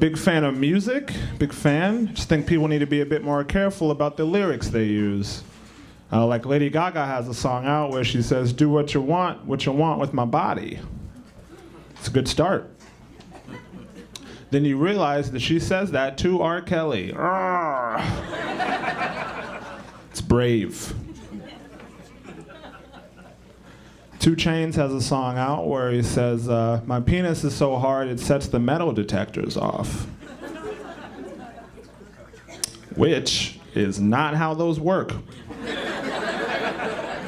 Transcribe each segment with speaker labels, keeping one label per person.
Speaker 1: Big fan of music, big fan. Just think people need to be a bit more careful about the lyrics they use. Like Lady Gaga has a song out where she says, "Do what you want with my body." It's a good start. Then you realize that she says that to R. Kelly. It's brave. 2 Chainz has a song out where he says, "My penis is so hard it sets the metal detectors off." Which is not how those work.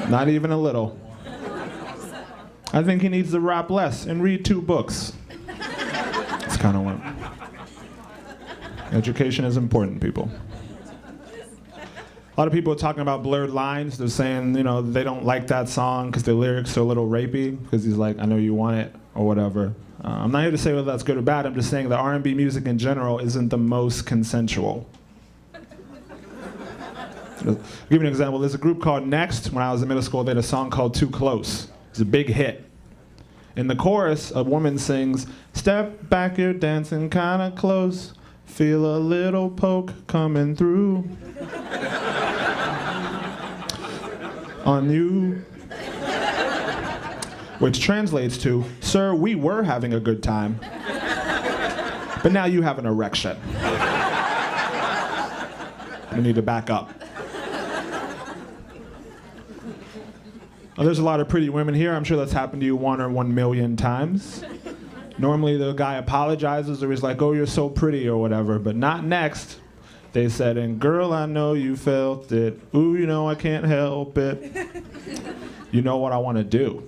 Speaker 1: Not even a little. I think he needs to rap less and read 2 books. That's kind of what. Education is important, people. A lot of people are talking about Blurred Lines. They're saying, they don't like that song because the lyrics are a little rapey, because he's like, "I know you want it," or whatever. I'm not here to say whether that's good or bad. I'm just saying that R&B music in general isn't the most consensual. I'll give you an example. There's a group called Next. When I was in middle school, they had a song called "Too Close." It's a big hit. In the chorus, a woman sings, "Step back, you're dancing kinda close. Feel a little poke coming through on you." Which translates to, "Sir, we were having a good time, but now you have an erection. We need to back up." There's a lot of pretty women here. I'm sure that's happened to you 1 or 1 million times. Normally the guy apologizes or he's like, "Oh, you're so pretty," or whatever, but not Next. They said, "And girl, I know you felt it. Ooh, I can't help it. You know what I want to do."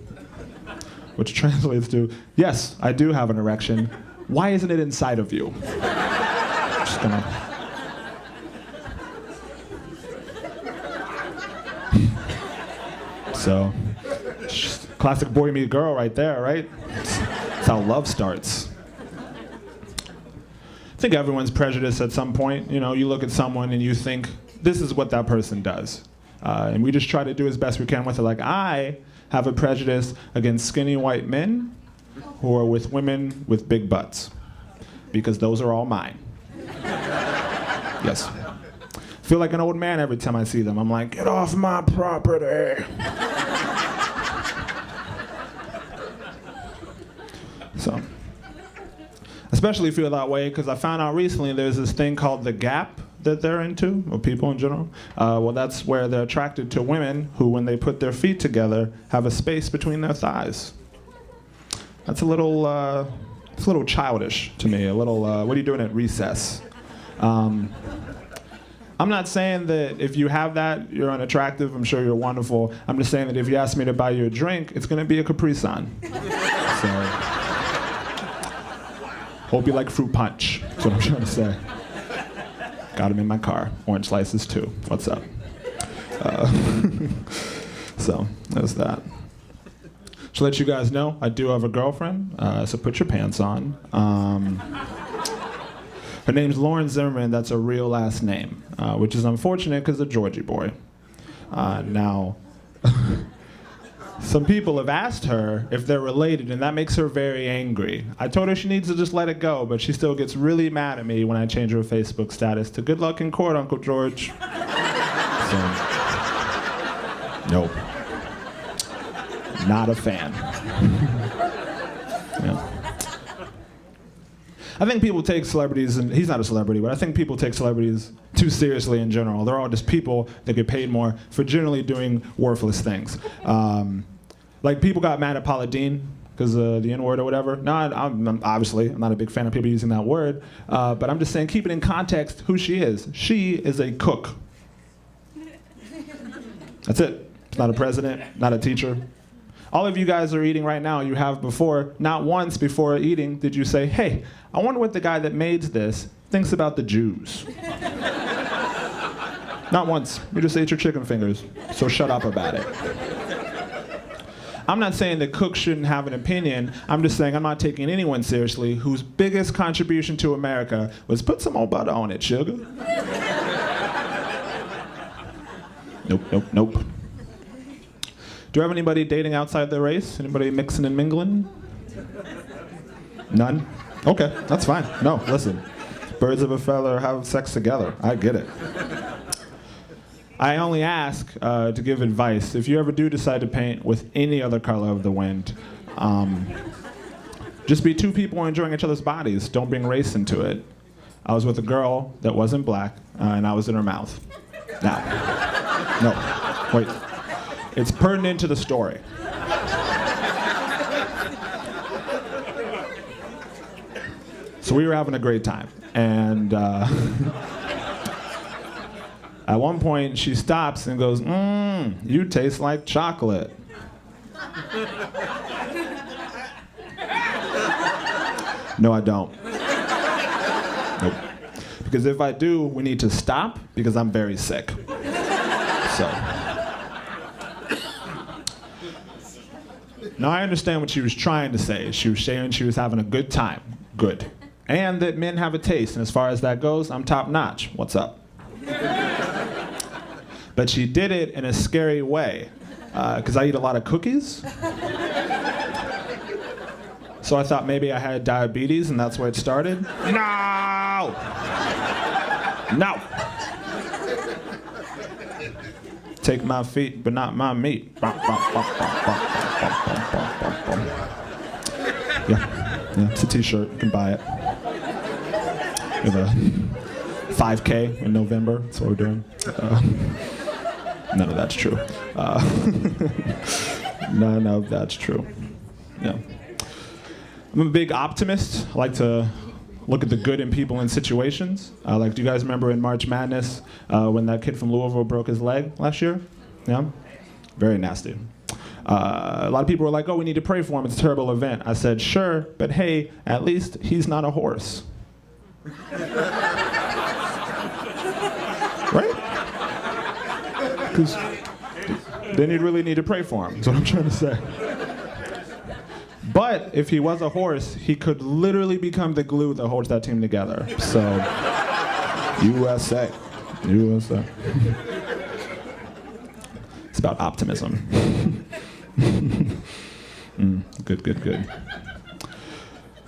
Speaker 1: Which translates to, "Yes, I do have an erection. Why isn't it inside of you?" Just gonna... So, classic boy meet girl right there, right? That's how love starts. I think everyone's prejudiced at some point. You look at someone and you think, this is what that person does. And we just try to do as best we can with it. Like, I have a prejudice against skinny white men who are with women with big butts, because those are all mine. Yes. I feel like an old man every time I see them. I'm like, "Get off my property." So, especially feel that way because I found out recently there's this thing called the gap that they're into, or people in general. Well, that's where they're attracted to women who, when they put their feet together, have a space between their thighs. That's a little childish to me. A little, what are you doing at recess? I'm not saying that if you have that, you're unattractive. I'm sure you're wonderful. I'm just saying that if you ask me to buy you a drink, it's going to be a Capri Sun. So, hope you like fruit punch. That's what I'm trying to say. Got them in my car. Orange slices too. What's up? So, there's that. To let you guys know, I do have a girlfriend, so put your pants on. Her name's Lauren Zimmerman. That's a real last name, which is unfortunate because of Georgie boy. Now, some people have asked her if they're related, and that makes her very angry. I told her she needs to just let it go, but she still gets really mad at me when I change her Facebook status to "Good luck in court, Uncle George." So, nope. Not a fan. Yeah. I think people take celebrities, and he's not a celebrity, but I think people take celebrities too seriously in general. They're all just people that get paid more for generally doing worthless things. Like people got mad at Paula Deen because of the N-word or whatever. No, I'm not a big fan of people using that word, but I'm just saying, keep it in context who she is. She is a cook. That's it. It's not a president, not a teacher. All of you guys are eating right now. You have before. Not once before eating did you say, "Hey, I wonder what the guy that made this thinks about the Jews." Not once. You just ate your chicken fingers. So shut up about it. I'm not saying that cooks shouldn't have an opinion. I'm just saying I'm not taking anyone seriously whose biggest contribution to America was put some old butter on it, sugar. Nope, nope, nope. Do you have anybody dating outside their race? Anybody mixing and mingling? None? Okay, that's fine. No, listen. Birds of a feather have sex together. I get it. I only ask to give advice. If you ever do decide to paint with any other color of the wind, just be two people enjoying each other's bodies. Don't bring race into it. I was with a girl that wasn't black, and I was in her mouth. Now, no, wait. It's pertinent to the story. So we were having a great time, and at one point she stops and goes, you taste like chocolate. No, I don't. Nope. Because if I do, we need to stop because I'm very sick. So. Now I understand what she was trying to say. She was saying she was having a good time. Good. And that men have a taste, and as far as that goes, I'm top notch. What's up? But she did it in a scary way, because I eat a lot of cookies. So I thought maybe I had diabetes, and that's where it started. No! No! Take my feet, but not my meat. Yeah, it's a t-shirt. You can buy it. We have a 5K in November. That's what we're doing. None of that's true. None of that's true. Yeah. I'm a big optimist. I like to look at the good in people and situations. Do you guys remember in March Madness when that kid from Louisville broke his leg last year? Yeah? Very nasty. A lot of people were like, oh, we need to pray for him. It's a terrible event. I said, sure, but hey, at least he's not a horse. Right? Because then you'd really need to pray for him. That's what I'm trying to say. But if he was a horse, he could literally become the glue that holds that team together. So, USA. USA. It's about optimism. Good.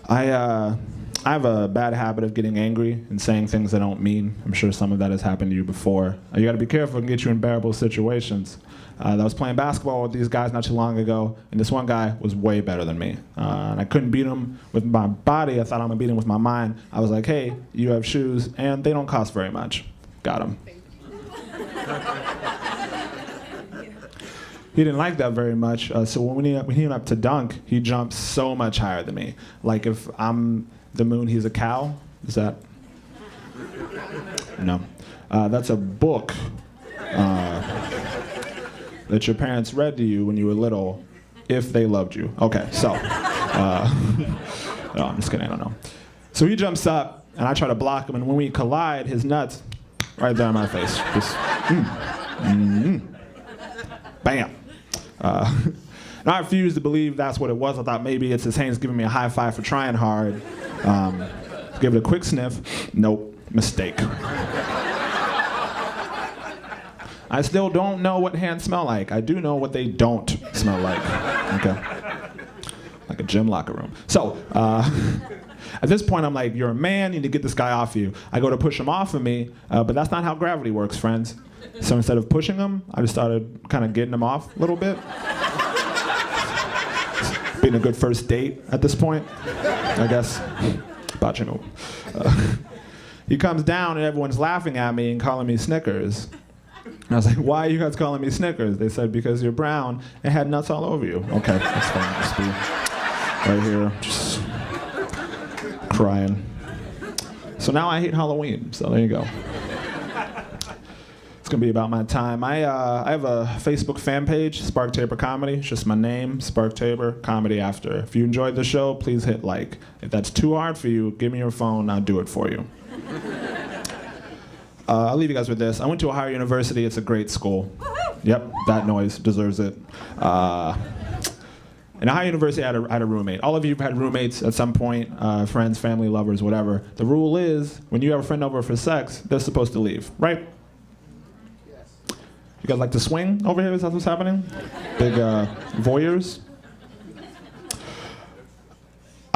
Speaker 1: I have a bad habit of getting angry and saying things I don't mean. I'm sure some of that has happened to you before. You got to be careful. It can get you in bearable situations. I was playing basketball with these guys not too long ago, and this one guy was way better than me. And I couldn't beat him with my body. I thought I'm going to beat him with my mind. I was like, hey, you have shoes, and they don't cost very much. Got him. He didn't like that very much, so when he went up to dunk, he jumped so much higher than me. Like if I'm the moon, he's a cow. Is that? No. That's a book that your parents read to you when you were little, if they loved you. Okay, so. No, I'm just kidding, I don't know. So he jumps up, and I try to block him, and when we collide, his nuts, right there in my face. Just, bam. And I refuse to believe that's what it was. I thought maybe it's his hands giving me a high five for trying hard. Give it a quick sniff. Nope, mistake. I still don't know what hands smell like. I do know what they don't smell like. Okay. Like a gym locker room. So, at this point, I'm like, you're a man, you need to get this guy off you. I go to push him off of me, but that's not how gravity works, friends. So instead of pushing him, I just started kind of getting him off a little bit. Being a good first date at this point, I guess. But you know. He comes down and everyone's laughing at me and calling me Snickers. And I was like, why are you guys calling me Snickers? They said, because you're brown and had nuts all over you. Okay, that's fine. Just be right here, just crying. So now I hate Halloween, so there you go. It's gonna be about my time. I have a Facebook fan page, Spark Tabor Comedy. It's just my name, Spark Tabor Comedy after. If you enjoyed the show, please hit like. If that's too hard for you, give me your phone, I'll do it for you. I'll leave you guys with this. I went to Ohio University. It's a great school. Yep, that noise deserves it. In Ohio University, I had a roommate. All of you have had roommates at some point, friends, family, lovers, whatever. The rule is, when you have a friend over for sex, they're supposed to leave, right? Yes. You guys like to swing over here? Is that what's happening? Big voyeurs?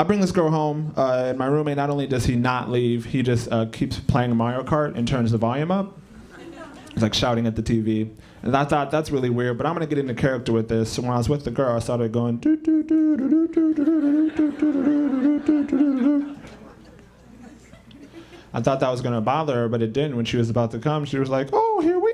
Speaker 1: I bring this girl home, and my roommate, not only does he not leave, he just keeps playing Mario Kart and turns the volume up. He's like shouting at the TV. And I thought, that's really weird, but I'm gonna get into character with this. So when I was with the girl, I started going doo doo doo doo doo doo doo doo doo doo doo. I thought that was gonna bother her, but it didn't. When she was about to come, she was like, "Oh, here we